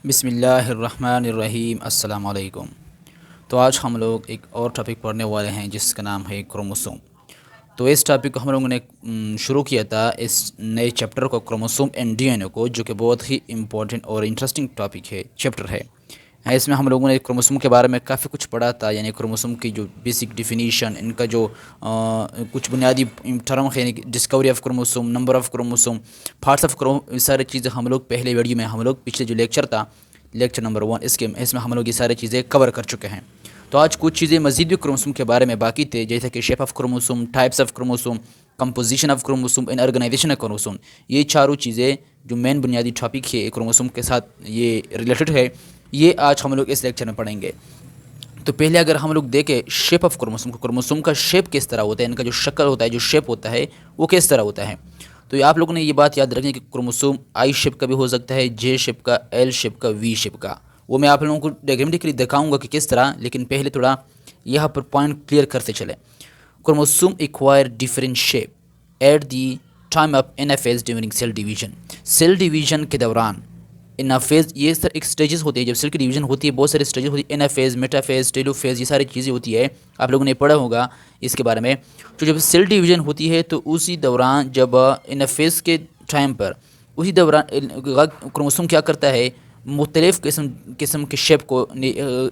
बिस्मिल्लाहिर्रहमानिर्रहीम अस्सलाम वालेकुम। तो आज हम लोग एक और टॉपिक पढ़ने वाले हैं जिसका नाम है क्रोमोसोम। तो इस टॉपिक को हम लोगों ने शुरू किया था इस नए चैप्टर को, क्रोमोसोम एंड डीएनए को, जो कि बहुत ही इम्पोर्टेंट और इंटरेस्टिंग टॉपिक है, चैप्टर है। इसमें हम लोगों ने क्रोमोसोम के बारे में काफ़ी कुछ पढ़ा था, यानी क्रोमोसोम की जो बेसिक डिफिनीशन, इनका जो कुछ बुनियादी टर्म है, discovery of chromosome, number of chromosome, parts of Chrome, सारी चीज़ें हम लोग पहले वीडियो में, हम लोग पिछले जो लेक्चर था, लेक्चर नंबर 1, इसमें हम लोग ये सारी चीज़ें कवर कर चुके हैं। तो आज कुछ चीज़ें मज़ीद भी क्रोमोसोम के बारे में बाकी थे, जैसे कि shape of chromosome, types of chromosome, composition of chromosome and organisation of chromosome. ये चारों चीज़ें जो मेन बुनियादी टॉपिक है क्रोमोसोम के साथ ये रिलेटेड है, ये आज हम लोग इस लेक्चर में पढ़ेंगे। तो पहले अगर हम लोग देखें शेप ऑफ क्रोमोसोम को, क्रोमोसोम का शेप किस तरह होता है, इनका जो शक्ल होता है, जो शेप होता है, वो किस तरह होता है। तो आप लोगों ने ये बात याद रखनी है कि क्रोमोसोम आई शेप का भी हो सकता है, जे शेप का, एल शेप का, वी शेप का। वो मैं आप लोगों को डायग्रामेटिकली दिखाऊंगा कि किस तरह, लेकिन पहले थोड़ा यहाँ पर पॉइंट क्लियर करते चले। Chromosome acquire different shape at the time of anaphase during cell division. Cell division के दौरान एनाफेज, ये सर एक स्टेजेस होती है, जब सेल की डिवीजन होती है बहुत सारे स्टेजेस होती है, एनाफेज, मेटाफेज, टेलोफेज, ये सारी चीज़ें होती है, आप लोगों ने पढ़ा होगा इसके बारे में। तो जब सेल डिवीजन होती है तो उसी दौरान, जब एनाफेज के टाइम पर, उसी दौरान क्रोमोसोम क्या करता है, मुख्तलिफ़ किस्म के शेप को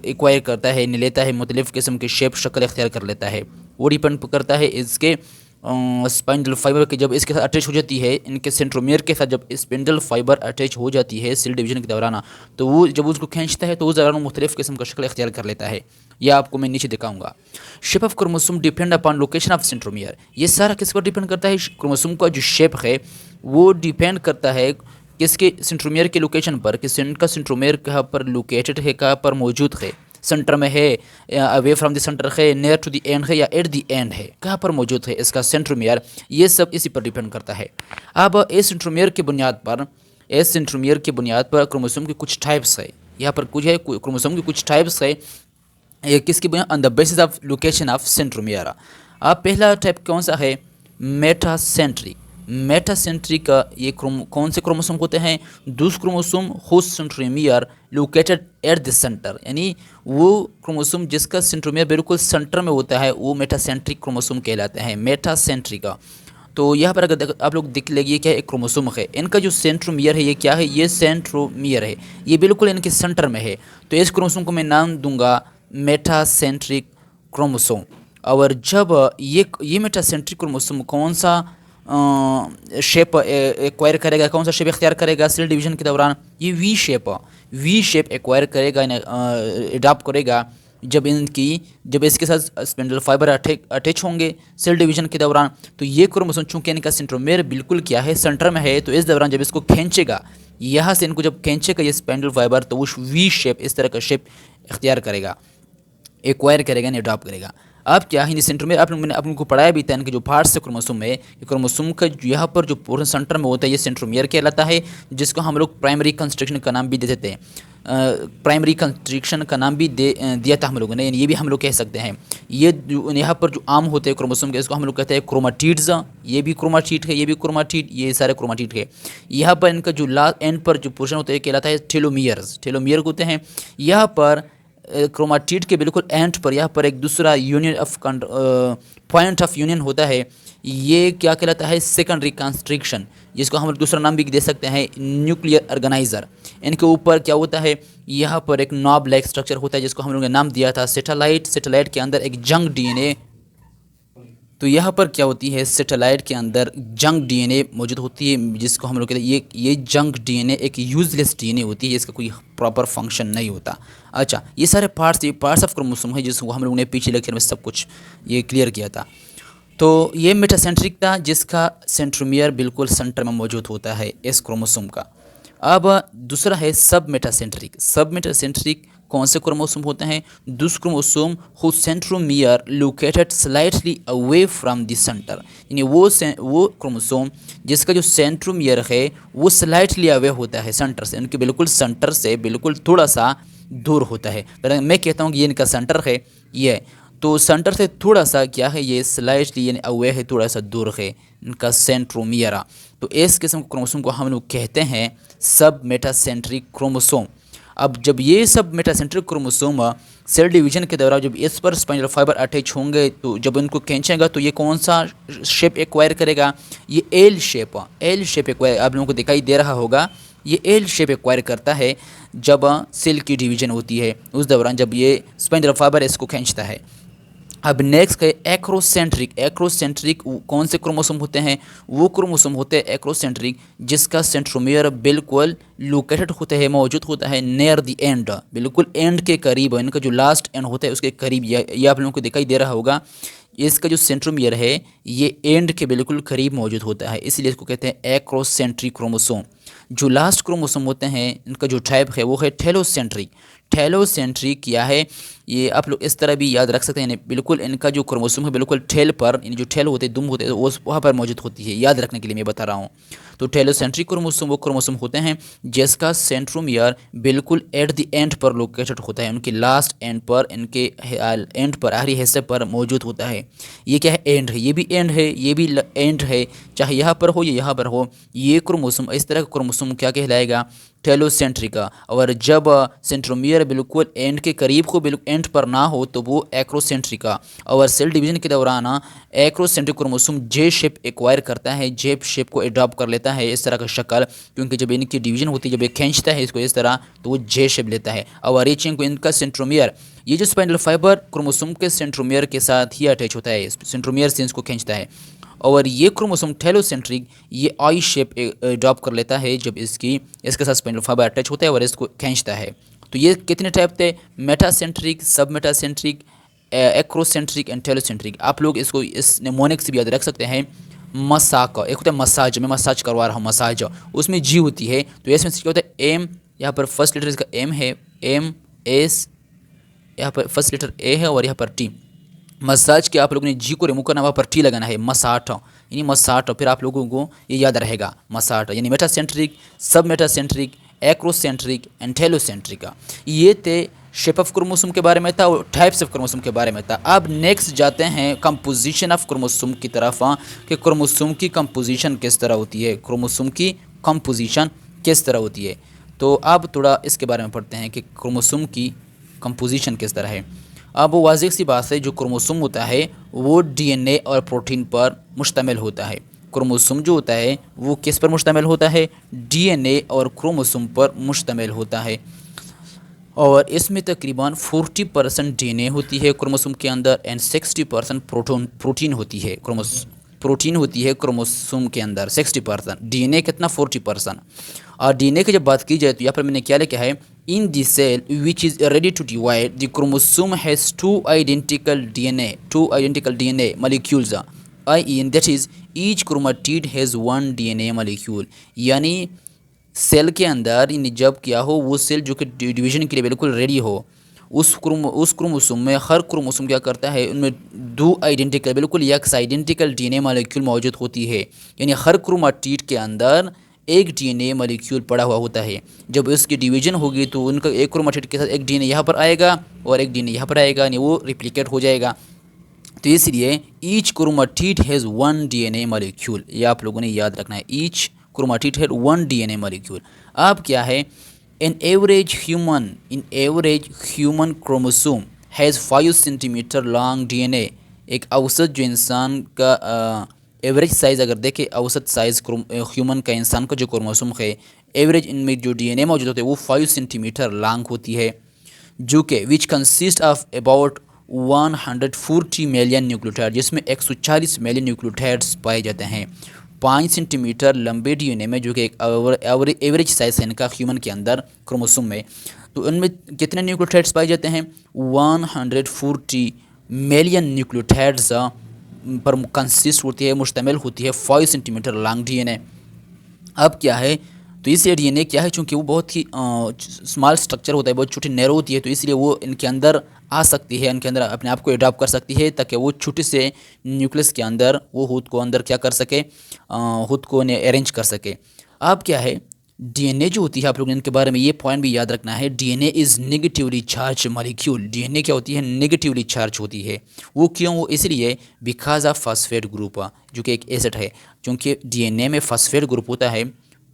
एक्वायर करता है, लेता है, मुख्तलिफ़ किस्म के शेप, शक्ल इख्तियार कर लेता है। वो डिपेंड करता है इसके स्पाइंडल फाइबर के, जब इसके साथ अटैच हो जाती है, इनके सेंट्रोमियर के साथ जब स्पिंडल फाइबर अटैच हो जाती है सेल डिवीजन के दौरान, तो वो जब उसको खींचता है तो उस दौरान मुख्तलिफ़ किस्म का शक्ल इख्तियार कर लेता है। यह आपको मैं नीचे दिखाऊंगा। Shape of chromosome depend upon location of centromere. ये सारा किस पर डिपेंड करता है, क्रोमोसोम का जो शेप है वो डिपेंड करता है किसके, सेंट्रोमियर के लोकेशन पर, कि इनका सेंट्रोमियर कहाँ पर लोकेटेड है, कहाँ पर मौजूद है, सेंटर में है, अवे फ्रॉम द सेंटर है, नियर टू द एंड है, या एट द एंड है, कहाँ पर मौजूद है इसका सेंट्रोमियर। ये सब इसी पर डिपेंड करता है। अब इस सेंट्रोमियर की बुनियाद पर, क्रोमोसोम के कुछ टाइप्स है, यहाँ पर कुछ है, क्रोमोसोम के कुछ टाइप्स है, ये किसकी बुनियाद, on the basis of location of centromere. अब पहला टाइप कौन सा है, मेटासेंट्रिक। मेटासेंट्रिक ये कौन से क्रोमोसोम होते हैं, दूसरे chromosome whose centromere located at the centre, यानी वो क्रोमोसोम जिसका सेंट्रोमियर बिल्कुल सेंटर में होता है, वो मेटासेंट्रिक क्रोमोसोम कहलाते हैं, मेटासेंट्रिक। तो यहाँ पर अगर आप लोग देख लेंगे क्या, एक क्रोमोसोम है, इनका जो सेंट्रोमियर है ये क्या है, ये सेंट्रोमियर है, ये बिल्कुल इनके सेंटर में है। तो इस क्रोमोसोम को मैं नाम दूंगा मेटासेंट्रिक क्रोमोसोम। और जब ये मेटासेंट्रिक क्रोमोसोम कौन सा शेप एक्वायर करेगा, कौन सा शेप इख्तियार करेगा सेल डिवीजन के दौरान, ये वी शेप एक्वायर करेगा, अडॉप्ट करेगा, जब इसके साथ स्पिंडल फाइबर अटैच होंगे सेल डिवीजन के दौरान। तो ये क्रोमोसोम चूंकि इनका सेंट्रोमियर बिल्कुल क्या है, सेंटर में है, तो इस दौरान जब इसको खींचेगा, यहाँ से इनको जब खींचेगा ये स्पिंडल फाइबर, तो वो वी शेप, इस तरह का शेप इख्तियार करेगा, एक्वायर करेगा, यानी अडॉप्ट करेगा। अब क्या है, सेंट्रोमियर मैंने आप लोगों को पढ़ाया भी था, इनके जो पार्ट्स है क्रोमोसोम में, क्रोमोसोम का यहाँ पर जो पूर्ण सेंटर में होता है ये सेंट्रोमियर कहलाता है, जिसको हम लोग प्राइमरी कंस्ट्रक्शन का नाम भी दे देते हैं, प्राइमरी कंस्ट्रक्शन का नाम भी दिया था हम लोगों ने, यानी ये भी हम लोग कह सकते हैं। ये यहाँ पर जो आम होते हैं क्रोमोसोम के, इसको हम लोग कहते हैं क्रोमाटिड्स। ये भी क्रोमाटिड है, ये भी क्रोमाटिड, ये सारे क्रोमाटिड है। यहाँ पर इनका जो लास्ट एंड पर जो पोर्शन होता है कहलाता है टेलोमियर्स, टेलोमियर होते हैं। यहाँ पर क्रोमाटिड के बिल्कुल एंड पर, यहाँ पर एक दूसरा union of point of union होता है, ये क्या कहलाता है, सेकेंडरी कंस्ट्रक्शन, जिसको हम दूसरा नाम भी दे सकते हैं न्यूक्लियर ऑर्गेनाइजर। इनके ऊपर क्या होता है, यहाँ पर एक नॉब लाइक स्ट्रक्चर होता है, जिसको हम लोगों ने नाम दिया था सेटेलाइट। सेटेलाइट के अंदर एक जंग डीएनए, तो यहाँ पर क्या होती है, सेटेलाइट के अंदर जंग डीएनए मौजूद होती है, जिसको हम लोग कहते हैं ये जंग डीएनए एक यूजलेस डीएनए होती है, इसका कोई प्रॉपर फंक्शन नहीं होता। अच्छा, ये सारे पार्ट्स ऑफ क्रोमोसोम है, जिसको हम लोगों ने पिछले लेक्चर में सब कुछ ये क्लियर किया था। तो ये मेटासेंट्रिक था, जिसका सेंट्रोमियर बिल्कुल सेंटर में मौजूद होता है इस क्रोमोसोम का। अब दूसरा है सब मेटासेंट्रिक। सब मेटासेंट्रिक कौन से क्रोमोसोम होते हैं, दूसरे chromosome who centromere located slightly away from the centre, यानी वो क्रोमोसोम जिसका जो सेंट्रोमियर है वो स्लाइटली अवे होता है सेंटर से, इनके बिल्कुल सेंटर से बिल्कुल थोड़ा सा दूर होता है। पर मैं कहता हूँ कि ये इनका सेंटर है, ये तो सेंटर से थोड़ा सा क्या है, ये स्लाइटली यानी अवे है, थोड़ा सा दूर है इनका सेंट्रोमियर। तो इस किस्म के क्रोमोसोम को हम लोग कहते हैं सब मेटासेंट्रिक क्रोमोसोम। अब जब ये सब मेटासेंट्रिक क्रोमोसोम सेल डिवीजन के दौरान जब इस पर स्पाइनल फाइबर अटैच होंगे तो जब इनको खींचेगा तो ये कौन सा शेप एक्वायर करेगा, ये एल शेप एक्वायर आप लोगों को दिखाई दे रहा होगा। ये एल शेप एक्वायर करता है जब सेल की डिवीजन होती है उस दौरान जब ये स्पाइनल फाइबर इसको खींचता है। अब नेक्स्ट है एक्रोसेंट्रिक कौन से क्रोमोसोम होते हैं, वो क्रोमोसोम होते हैं एक्रोसेंट्रिक जिसका सेंट्रोमियर बिल्कुल लोकेटेड होता है, मौजूद होता है नियर द एंड, बिल्कुल एंड के करीब, इनका जो लास्ट एंड होता है उसके करीब। ये आप लोगों को दिखाई दे रहा होगा, इसका जो सेंट्रोमियर है ये एंड के बिल्कुल करीब मौजूद होता है, इसलिए इसको कहते हैं एक्रोसेंट्रिक क्रोमोसोम। जो लास्ट क्रोमोसोम होते हैं इनका जो टाइप है वो है टेलोसेंट्रिक। टेलोसेंट्रिक क्या है ये आप लोग इस तरह भी याद रख सकते हैं, यानी बिल्कुल इनका जो क्रोमोसोम है बिल्कुल टेल पर, यानी जो टेल होते हैं दुम होते हैं वो वहाँ पर मौजूद होती है, याद रखने के लिए मैं बता रहा हूँ। तो टेलोसेंट्रिक क्रोमोसोम वो क्रोमोसोम होते हैं जिसका सेंट्रोमियर बिल्कुल एट द एंड पर लोकेटेड होता है, उनके लास्ट एंड पर, इनके एंड पर आखिरी हिस्से पर मौजूद होता है। ये क्या है, एंड है, ये भी एंड है, ये भी एंड है, चाहे यहाँ पर हो या यहाँ पर हो, ये क्रोमोसोम इस तरह का क्रोमोसोम क्या कहलाएगा, टेलोसेंट्रिका। और जब सेंट्रोमियर बिल्कुल एंड के करीब हो, बिल्कुल एंड पर ना हो तो वो एक्रोसेंट्रिका। और सेल डिवीजन के दौरान एक्रोसेंट्रिक क्रोमोसोम जे शेप एक्वायर करता है, जे शेप को एडॉप्ट कर लेता है, इस तरह का शक्ल, क्योंकि जब इनकी डिवीजन होती है, जब ये खींचता है इसको इस तरह तो वो जे शेप लेता है। और रीचिंग को इनका सेंट्रोमियर, ये जो स्पाइनल फाइबर क्रोमोसोम के सेंट्रोमियर के साथ ही अटैच होता है, सेंट्रोमियर से इसको खींचता है। और ये क्रोमोसोम टेलोसेंट्रिक ये आई शेप ड्रॉप कर लेता है जब इसके साथ स्पाइनल फाइबर अटैच होता है और इसको खींचता है। तो ये कितने टाइप थे, मेटासेंट्रिक, सब मेटासेंट्रिक, एक्रोसेंट्रिक एंड टेलोसेंट्रिक। आप लोग इसको इस निमोनिक से भी याद रख सकते हैं। मसाक, एक होता है मसाज, मैं मसाज करवा रहा हूँ, मसाज उसमें जी होती है, तो इसमें क्या होता है एम, यहाँ पर फर्स्ट लेटर इसका एम है, एम एस, यहाँ पर फर्स्ट लेटर ए है और यहाँ पर टी। मसाज के आप लोगों ने जी को रिमूव करना, वहाँ पर टी लगाना है, मसाट, यानी मसाट, फिर आप लोगों को ये याद रहेगा मसाट, यानी मेटासेंट्रिक, सब मेटासेंट्रिक, एक्रोसेंट्रिक एंड टेलोसेंट्रिक। ये थे शेप ऑफ क्रोमोसोम के बारे में था और टाइप्स ऑफ क्रोमोसोम के बारे में था। अब नेक्स्ट जाते हैं कंपोजिशन ऑफ क्रोमोसोम की तरफ, कि क्रोमोसोम की कंपोजिशन किस तरह होती है, क्रोमोसोम की कंपोजिशन किस तरह होती है। तो अब थोड़ा इसके बारे में पढ़ते हैं कि क्रोमोसोम की कंपोजिशन किस तरह है। अब वो वाज़ेह सी बात है, जो क्रोमोसोम होता है वो डीएनए और प्रोटीन पर मुश्तमिल होता है। क्रोमोसोम जो होता है वो किस पर मुश्तमिल होता है, डीएनए और क्रोमोसोम पर मुश्तमिल होता है। और इसमें तकरीबन 40% डीएनए होती है क्रोमोसोम के अंदर एंड 60% प्रोटीन होती है, प्रोटीन होती है क्रोमोसोम के अंदर 60%, डीएनए कितना 40%। और डीएनए की जब बात की जाए तो यहाँ पर मैंने क्या लिखा है, in the cell which is ready to divide the chromosome has two identical DNA molecules, ie that is each chromatid has one DNA molecule. यानी सेल के अंदर जब क्या हो, वो सेल जो कि डिवीजन के लिए बिल्कुल रेडी हो, उस क्रोमोसोम में हर क्रोमोसोम क्या करता है, उनमें दो आइडेंटिकल, बिल्कुल यक्स आइडेंटिकल डीएनए मॉलिक्यूल मौजूद होती है। यानी हर क्रोमेटिड के अंदर एक डीएनए मॉलिक्यूल पड़ा हुआ होता है। जब उसकी डिवीजन होगी तो उनका एक क्रोमेटिड के साथ एक डीएनए यहाँ पर आएगा और एक डीएनए यहाँ पर आएगा, यानी वो रिप्लिकेट हो जाएगा। तो इसलिए each chromatid has one DNA molecule, ये आप लोगों ने याद रखना है, each chromatid had one DNA molecule. अब क्या है, इन average human chromosome has 5 centimetre long DNA. एक औसत जो इंसान का एवरेज साइज़ अगर देखें, औसत साइज़ ह्यूमन का, इंसान का जो क्रोमोसोम है, एवरेज इनमें जो डीएनए मौजूद होते हैं वो 5 सेंटीमीटर लॉन्ग होती है, जो कि which consist of about 140 million nucleotide, जिसमें 140 मिलियन न्यूक्लियोटाइड्स पाए जाते हैं 5 सेंटीमीटर लंबे डीएनए में, जो कि एक एवरेज साइज है इनका ह्यूमन के अंदर क्रोमोसोम में। तो उनमें कितने न्यूक्लियोटाइड्स पाए जाते हैं, 140 मिलियन न्यूक्लियोटाइड्स पर कंसिस्ट होती है, मुश्तमिल होती है 5 सेंटीमीटर लॉन्ग डीएनए। अब क्या है, तो इसलिए डीएनए क्या है, चूँकि वो बहुत ही स्मॉल स्ट्रक्चर होता है, बहुत छोटी नैरो होती है, तो इसलिए वो इनके अंदर आ सकती है, इनके अंदर अपने आप को एडॉप्ट कर सकती है, ताकि वो छोटे से न्यूक्लियस के अंदर वो खुद को अंदर क्या कर सके, खुद को अरेंज कर सके। अब क्या है, डीएनए जो होती है, आप लोगों ने इनके बारे में ये पॉइंट भी याद रखना है, DNA is negatively charge molecule. DNA क्या होती है, नेगेटिवली चार्ज होती है। वो क्यों, वो इसलिए बिकॉज ऑफ फॉस्फेट ग्रुप, जो कि एक एसिड है, क्योंकि डीएनए में फॉस्फेट ग्रुप होता है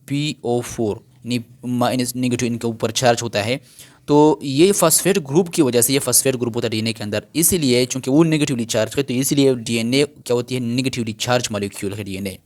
PO4, माइनस नेगेटिव इनके ऊपर चार्ज होता है। तो ये फॉस्फेट ग्रुप की वजह से ये फॉस्फेट ग्रुप होता है डीएनए के अंदर, इसीलिए चूंकि वो नेगेटिवली चार्ज है तो इसीलिए डीएनए क्या होती है, नेगेटिवली चार्ज मॉलिक्यूल है डीएनए।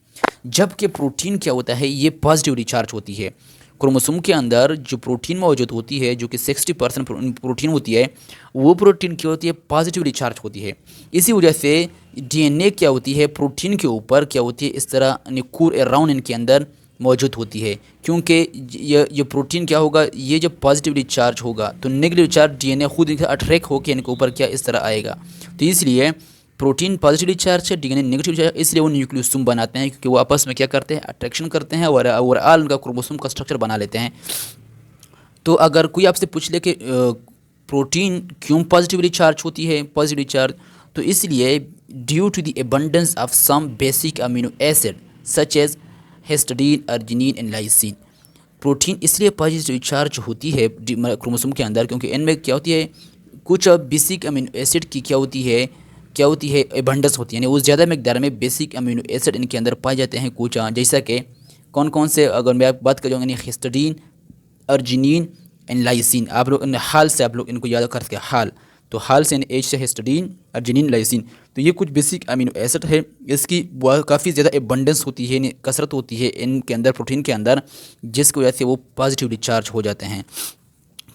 जबकि प्रोटीन क्या होता है, ये पॉजिटिवली चार्ज होती है। क्रोमोसोम के अंदर जो प्रोटीन मौजूद होती है, जो कि 60% प्रोटीन होती है, वो प्रोटीन क्या होती है, पॉजिटिवली चार्ज होती है। इसी वजह से डीएनए क्या होती है, प्रोटीन के ऊपर क्या होती है, इस तरह कोर अराउंड इनके अंदर मौजूद होती है। क्योंकि ये प्रोटीन क्या होगा, ये जब पॉजिटिवली चार्ज होगा तो नेगेटिव चार्ज डीएनए खुद अट्रैक्ट होकर इनके ऊपर क्या इस तरह आएगा। तो इसलिए प्रोटीन पॉजिटिवली चार्ज है, डीएनए नेगेटिव चार्ज, इसलिए वो न्यूक्लियोसोम बनाते हैं, क्योंकि वो आपस में क्या करते हैं, अट्रैक्शन करते हैं और ओवरऑल उनका क्रोमोसोम का स्ट्रक्चर बना लेते हैं। तो अगर कोई आपसे पूछ ले कि प्रोटीन क्यों पॉजिटिवली चार्ज होती है, पॉजिटिवली चार्ज, तो इसलिए due to the abundance of some basic amino acid such as histidine, arginine and lysine. Protein इसलिए पॉजिटिव चार्ज होती है क्रोमोसोम के अंदर क्योंकि इनमें क्या होती है, कुछ बेसिक अमीनो एसिड की क्या होती है एबंडेंस होती है, यानी वो ज़्यादा मकदार में बेसिक अमीनो एसिड इनके अंदर पाए जाते हैं कुछ, जैसा कि कौन कौन से, अगर मैं बात कर जाऊँगा, हिस्टिडीन, अर्जिनिन एंड लाइसिन। आप लोग हाल से आप लोग इनको याद कर सके, हाल, तो हाल से एच से हिस्टिडीन, अर्जिनिन, लाइसिन, तो ये कुछ बेसिक अमीनो एसिड है। इसकी काफ़ी ज़्यादा एबंडेंस होती है, कसरत होती है इनके अंदर, प्रोटीन के अंदर, जिसकी वजह से वो पॉजिटिवली चार्ज हो जाते हैं,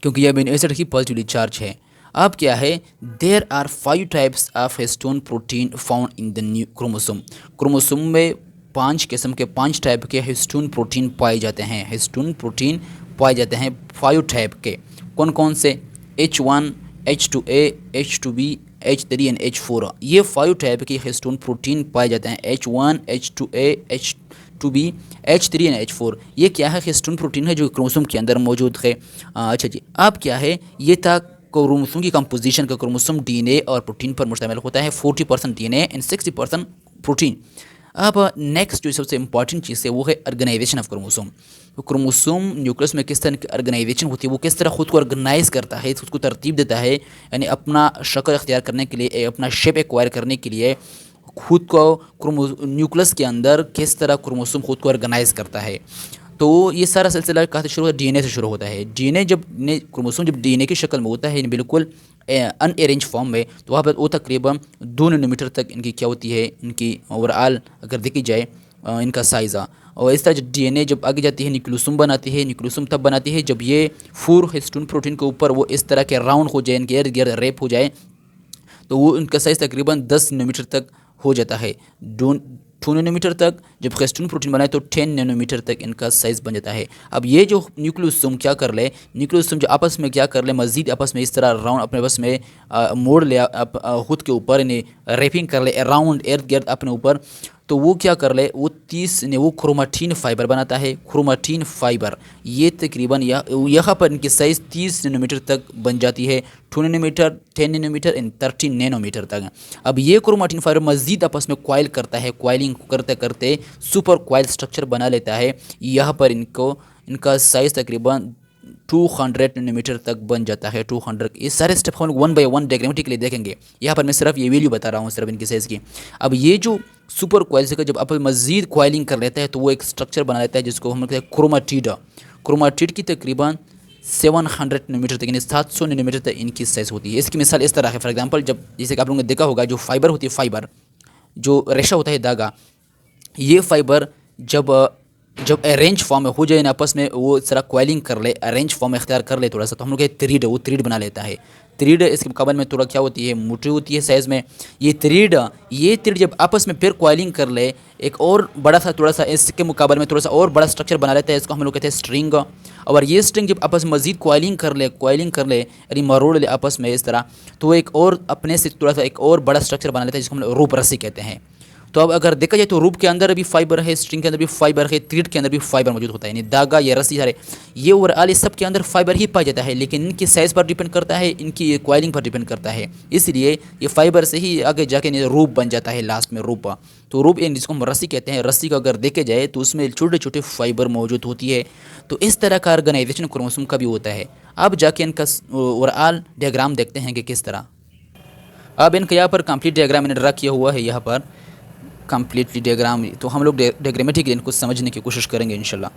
क्योंकि ये अमीनो एसिड ही पॉजिटिवली चार्ज है। अब क्या है, there are 5 types of histone protein found in the new chromosome. Chromosome में 5 किस्म के, 5 टाइप के हिस्टोन प्रोटीन पाए जाते हैं। हिस्टोन प्रोटीन पाए जाते हैं 5 टाइप के। कौन कौन से, H1, H2A, H2B, H3 and H4। ये 5 टाइप के हिस्टोन प्रोटीन पाए जाते हैं, H1, H2A, H2B, H3 and H4। ये क्या है, हिस्टोन प्रोटीन है जो क्रोमोसोम के अंदर मौजूद है। अच्छा जी, अब क्या है, ये था क्रोमोसोम की कंपोजिशन का। क्रोमोसोम डीएनए और प्रोटीन पर मुश्तमिल होता है, 40% डीएनए एंड 60% प्रोटीन। अब नेक्स्ट जो सबसे इंपॉर्टेंट चीज़ है वो है ऑर्गेनाइजेशन ऑफ क्रोमोसोम। तो क्रोमोसोम न्यूक्लियस में किस तरह की ऑर्गेनाइजेशन होती है, वो किस तरह खुद को ऑर्गेनाइज करता है, खुद को तरतीब देता है, यानी अपना शक्ल अख्तियार करने के लिए, अपना शेप एक्वायर करने के लिए खुद को न्यूक्लियस के अंदर किस तरह क्रोमोसोम खुद को ऑर्गेनाइज करता है। तो ये सारा सिलसिला कहाँ से शुरू होता है, डीएनए से शुरू होता है। डीएनए जब क्रोमोसोम जब डीएनए की शक्ल में होता है, बिल्कुल अनअरेंज फॉर्म में, तो वहाँ पर वो तकरीबन 2 नैनोमीटर तक इनकी क्या होती है, इनकी ओवरऑल अगर देखी जाए इनका साइज़ा। और इस तरह डीएनए जब आगे जाती है, न्यूक्लियोसोम बनाती है। न्यूक्लियोसोम तब बनाती है जब ये 4 हिस्टोन प्रोटीन के ऊपर वो इस तरह के राउंड हो जाए, इनके इर्द गिर्द रेप हो जाए, तो वो उनका साइज़ तकरीबन 10 नैनोमीटर तक हो जाता है। 2 नैनोमीटर तक जब हिस्टोन प्रोटीन बनाए तो 10 नैनोमीटर तक इनका साइज़ बन जाता है। अब ये जो न्यूक्लियोसोम क्या कर ले, न्यूक्लियोसोम जो आपस में क्या कर ले, मज़ीद आपस में इस तरह राउंड अपने बस में मोड़ ले, खुद के ऊपर इन्हें रेपिंग कर ले अराउंड इर्द गिर्द अपने ऊपर, तो वो क्या कर ले, वो क्रोमाटीन फाइबर बनाता है। क्रोमाटीन फाइबर ये तकरीबन यहाँ पर इनकी साइज़ 30 नैनोमीटर तक बन जाती है, 2 नैनोमीटर, 10 नैनोमीटर एंड 30 नैनोमीटर तक। अब ये क्रोमाटीन फाइबर मज़ीद आपस में क्वाइल करता है, क्वाइलिंग करते करते सुपर क्वाइल स्ट्रक्चर बना लेता है। यहाँ पर इनका साइज़ तकरीबन 200 नैनोमीटर तक बन जाता है। 200, ये सारे स्टेप हम 1 बाय 1 डायग्रामेटिकली देखेंगे। यहाँ पर मैं सिर्फ ये वैल्यू बता रहा हूँ, सिर्फ इनकी साइज़ की। अब ये जो सुपर क्वाइल से जब आप मज़ीद क्वाइलिंग कर लेता है तो वो एक स्ट्रक्चर बना लेता है जिसको हम कहते हैं क्रोमाटिड। क्रोमाटिड की तकरीबन 700 नैनोमीटर तक, यानी 700 नैनोमीटर तक इनकी साइज़ होती है। इसकी मिसाल इस तरह है, फॉर एग्जांपल जब जैसे कि आप लोगों ने देखा होगा, जो फाइबर होती है, फाइबर जो रेशा होता है, धागा, ये फाइबर जब अरेंज फॉर्म में हो जाए ना, आपस में वो सारा क्वाइलिंग कर ले, अरेंज फॉर्म इख्तियार कर ले थोड़ा सा, तो हम लोग थ्रीड, वो थ्रीड बना लेता है। थ्रीड इसके मुकाबले में थोड़ा क्या होती है, मोटी होती है साइज़ में। ये थ्रीड जब आपस में फिर क्वाइलिंग कर ले, एक और बड़ा सा, थोड़ा सा इसके मुकाबले में थोड़ा सा और बड़ा स्ट्रक्चर बना लेता है, इसको हम लोग कहते हैं स्ट्रिंग। और ये स्ट्रिंग जब आपस में मज़ीद क्वाइलिंग कर ले यानी मरोड़ ले आपस में इस तरह, तो एक और अपने से थोड़ा सा एक और बड़ा स्ट्रक्चर बना लेता है, जिसको हम लोग रूप रस्सी कहते हैं। तो अब अगर देखा जाए तो रूप के अंदर भी फाइबर है, स्ट्रिंग के अंदर भी फाइबर है, थ्रेड के अंदर भी फाइबर मौजूद होता है, यानी धागा या रस्सी सारे ये ओवरऑल सब के अंदर फाइबर ही पाया जाता है, लेकिन इनकी साइज़ पर डिपेंड करता है, इनकी क्वाइलिंग पर डिपेंड करता है। इसलिए ये फाइबर से ही आगे जाके रूप बन जाता है, लास्ट में रूप। तो रूप जिसको हम रस्सी कहते हैं, रस्सी को अगर देखे जाए तो उसमें छोटे छोटे फाइबर मौजूद होती है। तो इस तरह का ऑर्गेनाइजेशन क्रोमोसोम का भी होता है। अब जाके इनका ओवरऑल डायग्राम देखते हैं कि किस तरह। अब इनका यहाँ पर कंप्लीट डायग्राम मैंने ड्रा किया हुआ है, यहाँ पर कंप्लीटली डायग्राम। तो हम लोग डायग्रामेटिक इनको समझने की कोशिश करेंगे इंशाल्लाह।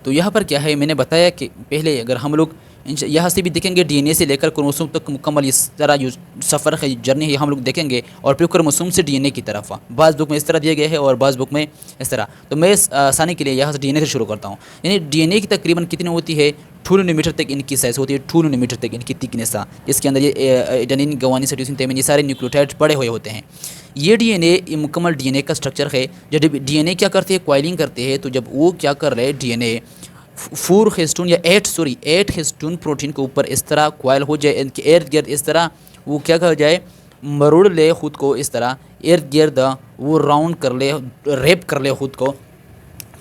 तो यहाँ पर क्या है, मैंने बताया कि पहले अगर हम लोग यहाँ से भी देखेंगे डीएनए से लेकर क्रोमोसोम तक मुकम्मल इस तरह जो सफ़र है, जर्नी है, हम लोग देखेंगे। और फिर क्रोमोसोम से डीएनए की तरफ बाज़ बुक में इस तरह दिया गया है और बाज़ बुक में इस तरह। तो मैं आसानी के लिए यहाँ से डीएनए से शुरू करता हूँ। यानी डीएनए की तकरीबन कितनी होती है, 2 नैनोमीटर तक इनकी साइज़ होती है, 2 नैनोमीटर तक इनकी थिकनेस। इसके अंदर ये एडेनिन, गुआनिन, साइटोसिन, थायमिन, ये सारे न्यूक्लियोटाइड पड़े हुए होते हैं। ये डीएनए मुकम्मल डीएनए का स्ट्रक्चर है। जब डीएनए क्या करते हैं, कॉइलिंग करते हैं। तो जब वो क्या कर रहे हैं, डीएनए 4 हिस्टोन या 8 हिस्टोन प्रोटीन के ऊपर इस तरह कॉइल हो जाए, इनके इर्द गिर्द इस तरह वो क्या कर जाए, मरोड़ ले खुद को, इस तरह इर्द गिर्द वो राउंड कर ले, रेप कर ले खुद को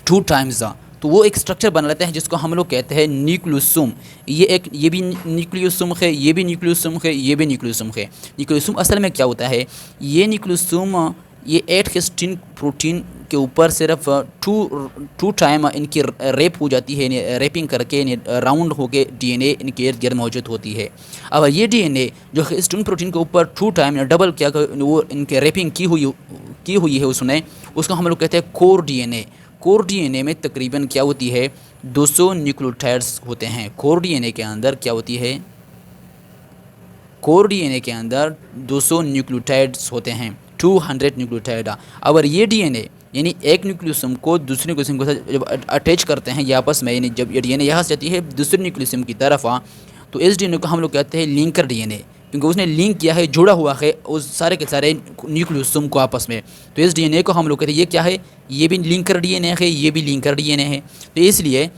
2 टाइम्स। तो वो एक स्ट्रक्चर बना लेते हैं जिसको हम लोग कहते हैं न्यूक्लियोसोम। ये भी न्यूक्लियोसोम है, ये भी न्यूक्लियोसोम है, ये भी न्यूक्लियोसोम है। न्यूक्लियोसोम असल में क्या होता है, ये न्यूक्लियोसोम ये 8 हिस्टीन प्रोटीन के ऊपर सिर्फ टू टाइम इनकी रेप हो जाती है, रेपिंग करके राउंड होके डीएनए इनके इर्द गिर्द मौजूद होती है। अब ये डीएनए जो हिस्टीन प्रोटीन के ऊपर 2 टाइम डबल क्या वो इनके रेपिंग की हुई है उसने, उसको हम लोग कहते हैं कोर डीएनए। कोर डीएनए में तकरीबन क्या होती है, 200 न्यूक्लियोटाइड्स होते हैं। कोर डीएनए के अंदर क्या होती है, कोर डीएनए के अंदर 200 न्यूक्लियोटाइड्स होते हैं, 200 न्यूक्लियोटाइड। और ये डीएनए यानी एक न्यूक्लियोसोम को दूसरे न्यूक्लियोसोम के साथ जब अटैच करते हैं ये आपस में, यानी जब ये डीएनए यहाँ से जाती है दूसरे न्यूक्लियोसोम की तरफ, तो इस डीएनए को हम लोग कहते हैं लिंकर डीएनए, क्योंकि उसने लिंक किया है, जुड़ा हुआ है उस सारे के सारे न्यूक्लियोसोम को आपस में। तो इस डीएनए को हम लोग कहते हैं, ये क्या है, ये भी लिंकर डीएनए है, ये भी लिंकर डीएनए है। तो इसलिए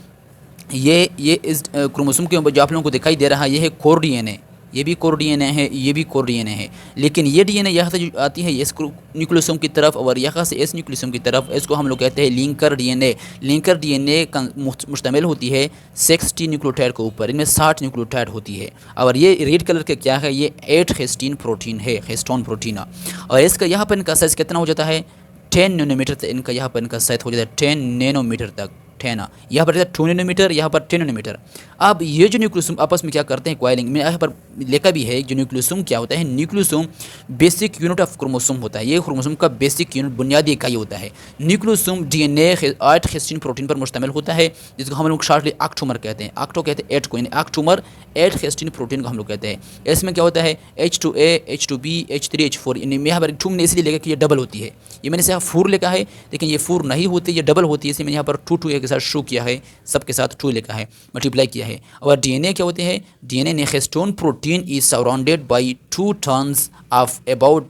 ये इस क्रोमोसोम के ऊपर जो आप लोगों को दिखाई दे रहा है, ये है कोर डीएनए, ये भी कोर डीएनए है, ये भी कोर डीएनए है। लेकिन ये डीएनए यहाँ से जो आती है इस न्यूक्लियोसोम की तरफ और यहाँ से इस न्यूक्लियोसोम की तरफ, इसको हम लोग कहते हैं लिंकर डीएनए। लिंकर डीएनए का मुश्तमिल होती है 60 न्यूक्लियोटाइड के ऊपर, इनमें 60 न्यूक्लियोटाइड होती है। और ये रेड कलर के क्या है, ये 8 हिस्टीन प्रोटीन है, हिस्टोन प्रोटीन। और इसका यहाँ पर इनका साइज़ कितना हो जाता है, 10 नैनोमीटर तक इनका यहाँ पर इनका साइज हो जाता है, 10 नैनोमीटर तक, 10 यहाँ पर 2 नैनोमीटर, यहाँ पर 10 नैनोमीटर। अब ये जो न्यूक्लियोसोम आपस में क्या करते हैं, कॉइलिंग में यहाँ पर लिखा भी है, जो न्यूक्लियोसोम क्या होता है, nucleosome basic unit of chromosome होता है। ये क्रोमोसोम का बेसिक यूनिट, बुनियादी इकाई होता है। न्यूक्लियोसोम डीएनए 8 हिस्टीन प्रोटीन पर मुश्तमिल होता है, जिसको हम लोग शॉर्टली ऑक्टोमर कहते हैं। ऑक्टो कहते हैं 8 को, यानी ऑक्टोमर 8 हिस्टीन प्रोटीन को हम लोग कहते हैं। इसमें क्या होता है, H2A, H2B, H3, H4, यहाँ पर 2 मैंने इसलिए लिखा कि ये डबल होती है। ये मैंने यहाँ 4 लिखा है, लेकिन ये 4 नहीं होती, ये डबल होती है, इसलिए मैंने यहाँ पर 2 के साथ शो किया है, सबके साथ 2 लिखा है, मल्टीप्लाई किया है। और डीएनए क्या होते हैं, डीएनए ने histone protein is surrounded by 2 turns of about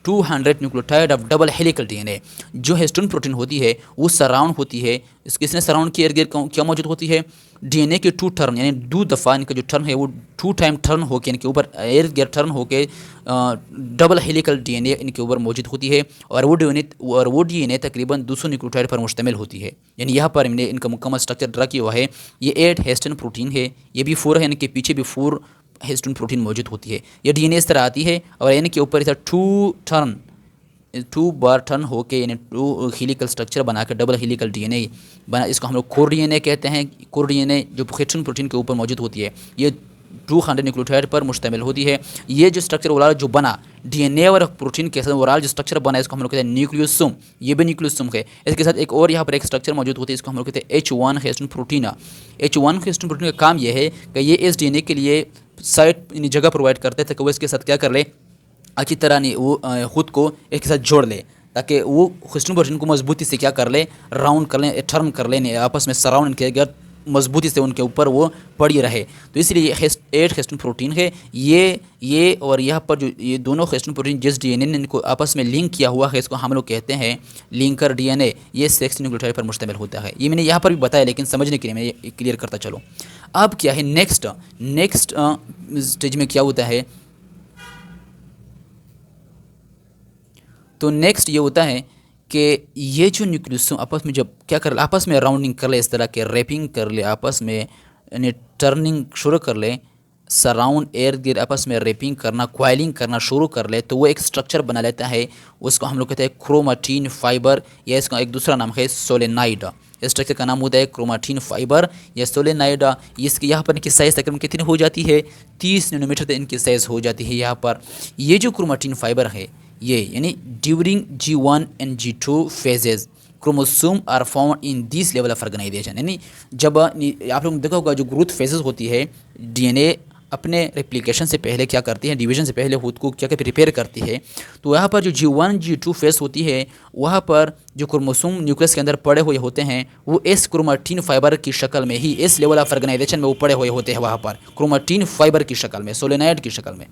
200 nucleotide of double helical DNA. जो हिस्टोन प्रोटीन होती है वो सराउंड होती है, किसने सराउंड के इर्द गिर्द क्या मौजूद होती है, डीएनए के 2 टर्न, यानी 2 दफ़ा इनका जो टर्न है वो 2 टाइम टर्न होकर इनके ऊपर इर्द गिर्द टर्न होकर डबल हेलिकल डीएनए इनके ऊपर मौजूद होती है। और वो डीएनए तकरीबन 200 न्यूक्लियोटाइड पर मुश्तमिल होती है। यानी यहाँ पर हमने इनका मुकम्मल स्ट्रक्चर ड्रा किया हुआ है। ये 8 हिस्टोन प्रोटीन है, ये भी 4 है, इनके पीछे भी 4 हिस्टोन प्रोटीन मौजूद होती है। ये डीएनए इस तरह आती है और इनके ऊपर इधर 2 बार टर्न होके, यानी 2 हेलिकल स्ट्रक्चर बना कर डबल हेलिकल डीएनए बना, इसको हम लोग कोर डीएनए कहते हैं। कोर डीएनए जो हिस्टोन प्रोटीन के ऊपर मौजूद होती है, ये 200 न्यूक्लियोटाइड पर मुश्तमिल होती है। ये जो स्ट्रक्चर ओवरऑल जो बना डीएनए और प्रोटीन के साथ ओवरऑल जो स्ट्रक्चर बना है, इसको हम लोग कहते हैं न्यूक्लियोसोम। ये भी न्यूक्लियोसोम है। इसके साथ एक और यहाँ पर एक स्ट्रक्चर मौजूद होती है, इसको हम लोग कहते हैं H1 histone protein. H1 histone protein का काम यह है कि ये इस डीएनए के लिए साइट जगह प्रोवाइड करते थे कि वो इसके साथ क्या कर ले, अच्छी तरह नहीं वो खुद को एक के साथ जोड़ ले, ताकि वो हिस्टोन प्रोटीन को मजबूती से क्या कर ले, राउंड कर ले, टर्न कर ले, आपस में सराउंड किया गया, मजबूती से उनके ऊपर वो पड़ी रहे। तो इसलिए 8 हिस्टोन प्रोटीन है ये और यहाँ पर जो ये दोनों हिस्टोन प्रोटीन जिस डीएनए ने इनको आपस में लिंक किया हुआ है, इसको हम लोग कहते हैं लिंकर डीएनए। ये 6 न्यूक्लियोटाइड पर मुश्तमिल होता है। ये मैंने यहाँ पर भी बताया, लेकिन समझने के लिए मैं ये क्लियर करता चलो। अब क्या है नेक्स्ट स्टेज में क्या होता है, तो नेक्स्ट ये होता है कि ये जो न्यूक्लियोसोम आपस में जब क्या कर ले, आपस में राउंडिंग कर ले, इस तरह के रैपिंग कर ले, आपस में यानी टर्निंग शुरू कर ले, सराउंड इर्द गिर्द आपस में रैपिंग करना, क्वाइलिंग करना शुरू कर ले, तो वो एक स्ट्रक्चर बना लेता है। उसको हम लोग कहते हैं क्रोमाटिन फाइबर, या इसका एक दूसरा नाम है सोलेनाइड। इस स्ट्रक्चर का नाम होता है क्रोमाटिन फाइबर या सोलेनाइड। इसकी यहाँ पर इनकी साइज़ तकरीबन कितनी हो जाती है, 30 नैनोमीटर तक इनकी साइज़ हो जाती है। यहाँ पर ये जो क्रोमाटिन फाइबर है, ये यानी during G1 and G2 phases, chromosome are found in this level of organisation. यानी जब आप लोगों ने देखा होगा जो ग्रोथ फेजेस होती है, डीएनए अपने रेप्लिकेशन से पहले क्या करती है, डिवीजन से पहले खुद को क्या क्या प्रिपेयर करती है। तो यहाँ पर जो G1 G2 फेज होती है, वहाँ पर जो क्रोमोसोम न्यूक्लियस के अंदर पड़े हुए होते हैं वो एस क्रोमेटिन फाइबर की शक्ल में ही, इस लेवल ऑफ ऑर्गेनाइजेशन में वो पड़े हुए होते हैं वहाँ पर क्रोमेटिन फाइबर की शक्ल में, सोलेनाइड की शक्ल में।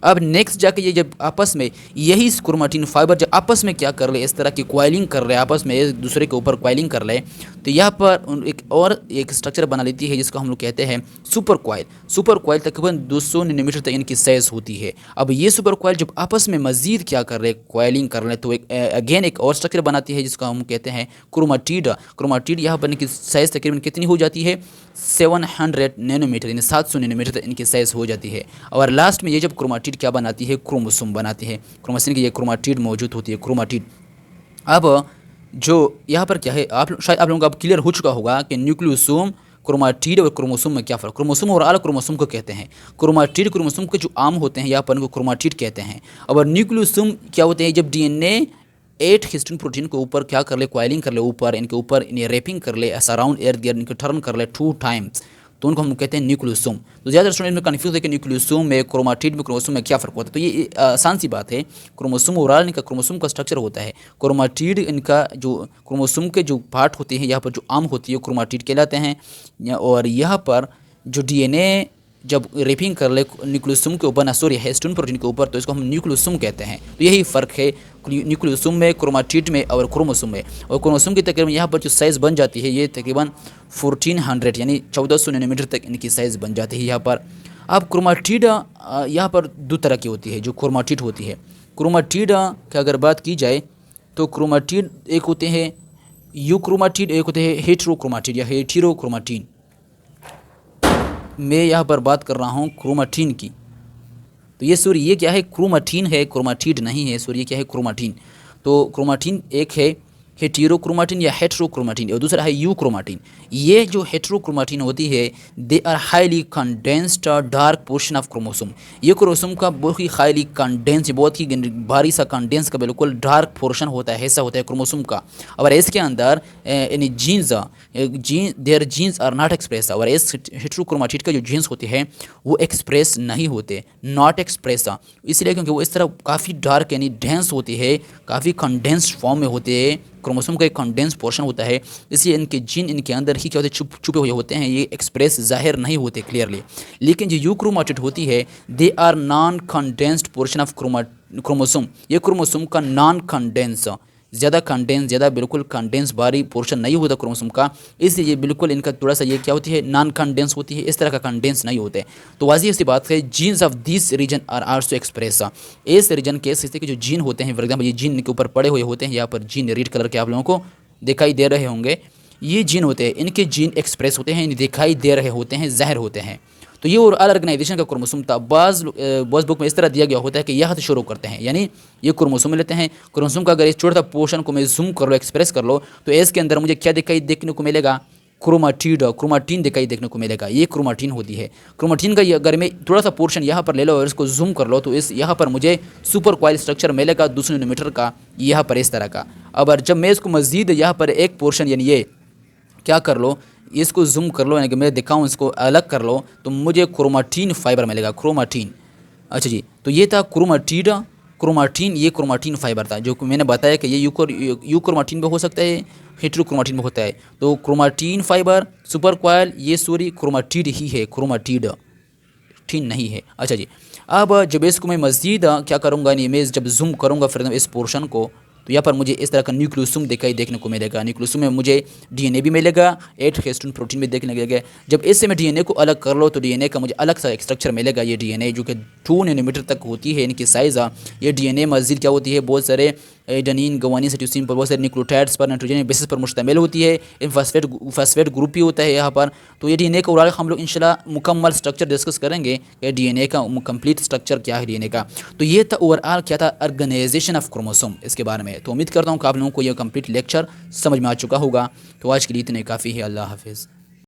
अब नेक्स्ट जाके ये जब आपस में यही क्रोमेटिन फाइबर जब आपस में क्या कर ले, इस तरह की कॉइलिंग कर ले, आपस में एक दूसरे के ऊपर कॉइलिंग कर ले, तो यहाँ पर एक स्ट्रक्चर बना लेती है जिसको हम लोग कहते हैं सुपर कॉइल। सुपर कॉइल तकरीबन 200 नैनोमीटर तक इनकी साइज होती है। अब ये सुपर कॉइल जब आपस में मजीद क्या कर रहे, कॉइलिंग कर रहे, तो अगेन एक और स्ट्रक्चर बनाती है जिसको हम कहते हैं क्रोमेटिड। क्रोमेटिड यहाँ पर इनकी साइज तकरीबन कितनी हो जाती है, 700 नैनोमीटर, यानी 700 नैनोमीटर तक इनकी साइज हो जाती है। और लास्ट में ये जब क्रोमेटिड क्या बनाती है, क्रोमोसोम बनाती है। क्रोमोसोम की ये क्रोमेटिड मौजूद होती है, क्रोमेटिड। अब जो यहाँ पर क्या है, शायद आप लोगों को अब क्लियर हो चुका होगा कि न्यूक्लियोसोम, क्रोमेटिड और क्रोमोसोम में क्या फ़र्क। क्रोमोसोम और आल क्रोमोसोम को कहते हैं। क्रोमेटिड क्रोमोसोम के जो आम होते हैं यहाँ पर इनको क्रोमेटिड कहते हैं। और न्यूक्लियोसोम क्या होते हैं, जब डीएनए 8 हिस्टोन प्रोटीन के ऊपर क्या कर ले, कॉइलिंग कर ले, ऊपर इनके ऊपर इन्हें रैपिंग कर ले, अराउंड इर्द गिर्द इनको टर्न कर ले 2 टाइम्स, तो उनको हम कहते हैं न्यूक्लियोसोम। तो ज़्यादा स्टूडेंट में कन्फ्यूज है कि न्यूक्लियोसोम में, क्रोमेटिड में, क्रोमोसोम में क्या फ़र्क होता है। तो ये आसान सी बात है। क्रोमोसोम ओवरऑल इनका क्रोमोसोम का स्ट्रक्चर होता है। क्रोमेटिड इनका जो क्रोमोसोम के जो पार्ट होते हैं यहाँ पर जो आम होती है क्रोमेटिड कहलाते हैं। और यहाँ पर जो डीएनए जब रैपिंग कर ले न्यूक्लियोसोम के ऊपर, ना सॉरी हिस्टोन प्रोटीन के ऊपर, तो इसको हम न्यूक्लियोसोम कहते हैं। तो यही फ़र्क है न्यूक्लियोसोम में, क्रोमेटिड में और क्रोमोसोम में। और क्रोमोसोम की तकरीबन यहाँ पर जो साइज़ बन जाती है ये तकरीबन 1400 यानी 1400 नैनोमीटर तक इनकी साइज़ बन जाती है यहाँ पर। अब क्रोमेटिड यहाँ पर 2 तरह की होती है जो क्रोमेटिड होती है। क्रोमेटिड की अगर बात की जाए तो क्रोमेटिड एक होते हैं यूक्रोमेटिड, एक होते हैं हेटेरोक्रोमेटिड या हेटेरोक्रोमेटिन। मैं यहाँ पर बात कर रहा हूँ क्रोमेटिन की। तो ये सॉरी ये क्या है, क्रोमेटिन है, क्रोमेटिड नहीं है। सॉरी ये क्या है, क्रोमेटिन। तो क्रोमेटिन एक है हेटेरोक्रोमेटिन या हेटेरोक्रोमेटिन और दूसरा है यूक्रोमेटिन। ये जो हेटेरोक्रोमेटिन होती है, they are highly condensed dark portion of chromosome. ये क्रोमोसोम का बहुत ही हाईली कंडेंस, बहुत ही भारी सा कंडेंस का बिल्कुल डार्क पोर्शन होता है, हिस्सा होता है क्रोमोसोम का। और इसके अंदर यानी genes there genes are not express. और इस हेटेरोक्रोमेटिन का जो जीन्स होते हैं वो एक्सप्रेस नहीं होते, नॉट एक्सप्रेस, इसलिए क्योंकि वो इस तरह काफ़ी डार्क यानी डेंस होती है, काफ़ी कंडेंस्ड फॉर्म में होते हैं। क्रोमोसोम का एक कंडेंस पोर्शन होता है, इसलिए इनके जीन इनके अंदर ही क्या होते हैं, छुपे हुए होते हैं, ये एक्सप्रेस जाहिर नहीं होते क्लियरली। लेकिन जो यूक्रोमेटिड होती है, they are non condensed portion of chromosome. ये क्रोमोसोम का नॉन कंडेंस, ज़्यादा बिल्कुल कंडेंस भारी पोर्शन नहीं होता क्रोमोसोम का, इसलिए ये बिल्कुल इनका थोड़ा सा ये क्या होती है, नॉन कंडेंस होती है, इस तरह का कंडेंस नहीं होते। तो वाज़िह सी बात है, genes of this region are also express. इस रीजन के हिस्से के जो जीन होते हैं, फॉर एग्जाम्पल ये जीन के ऊपर पड़े हुए होते हैं, यहाँ पर जीन रेड कलर के आप लोगों को दिखाई दे रहे होंगे, ये जीन होते हैं, इनके जीन एक्सप्रेस होते हैं, दिखाई दे रहे होते हैं, ज़ाहिर होते हैं। तो ये और ऑर्गेनाइजेशन का क्रोमोसोम था। बाज़ बुक में इस तरह दिया गया होता है कि यह शुरू करते हैं, यानी ये क्रोमोसोम लेते हैं। क्रोमोसोम का अगर इस छोटा सा पोर्शन को मैं जूम कर लो, एक्सप्रेस कर लो, तो इसके अंदर मुझे क्या दिखाई देखने को मिलेगा, क्रोमेटिड, क्रोमेटिन दिखाई देखने को मिलेगा। ये क्रोमेटिन होती है। क्रोमेटिन का अगर मैं थोड़ा सा पोर्शन यहाँ पर ले लो और इसको जूम कर लो, तो इस यहाँ पर मुझे सुपर कॉइल स्ट्रक्चर मिलेगा 200 नैनोमीटर का, यहाँ पर इस तरह का। अब जब मैं इसको मज़ीद यहाँ पर एक पोर्शन यानी ये क्या कर लो, इसको जूम कर लो, यानी कि मैं दिखाऊँ इसको अलग कर लो, तो मुझे क्रोमेटिन फाइबर मिलेगा, क्रोमेटिन। अच्छा जी, तो ये था क्रोमेटिड, क्रोमेटिन, ये क्रोमेटिन फाइबर था जो मैंने बताया कि ये यूक्रोमेटिन में हो सकता है, हेटेरोक्रोमेटिन में होता है। तो क्रोमेटिन फाइबर, सुपर कॉइल, ये सॉरी क्रोमेटिड ही है, क्रोमेटिड ठीक नहीं है। अच्छा जी, अब जब इसको मैं मज़ीद क्या करूँगा, मैं जब जूम करूँगा फिर इस पोर्शन को, तो यहाँ पर मुझे इस तरह का न्यूक्लियोसोम दिखाई देखने को मिलेगा। न्यूक्लियोसोम में मुझे डीएनए भी मिलेगा, 8 हिस्टोन प्रोटीन भी देखने मिलेगा। जब इससे मैं डीएनए को अलग कर लो, तो डीएनए का मुझे अलग सा स्ट्रक्चर मिलेगा। ये डीएनए जो कि 2 नैनोमीटर तक होती है इनकी साइज़। ये डीएनए मज़ीद क्या होती है, बहुत सारे एडेनिन, गुआनिन, साइटोसिन पर बहुत सारे न्यूक्लियोटाइड्स पर नाइट्रोजन बेसिस पर मुश्तमिल होती है। इन फॉस्फेट ग्रुप भी होता है यहाँ पर। तो ये डीएनए का ओवरऑल हम लोग इंशाल्लाह मुकम्मल स्ट्रक्चर डिस्कस करेंगे कि डीएनए का कंप्लीट स्ट्रक्चर क्या है डीएनए का। तो ये था ओवरऑल क्या था, ऑर्गेनाइजेशन ऑफ क्रोमोसोम, इसके बारे में। तो उम्मीद करता हूँ कि आप लोगों को ये कंप्लीट लेक्चर समझ में आ चुका होगा। तो आज के लिए इतने काफ़ी है। अल्लाह हाफिज़।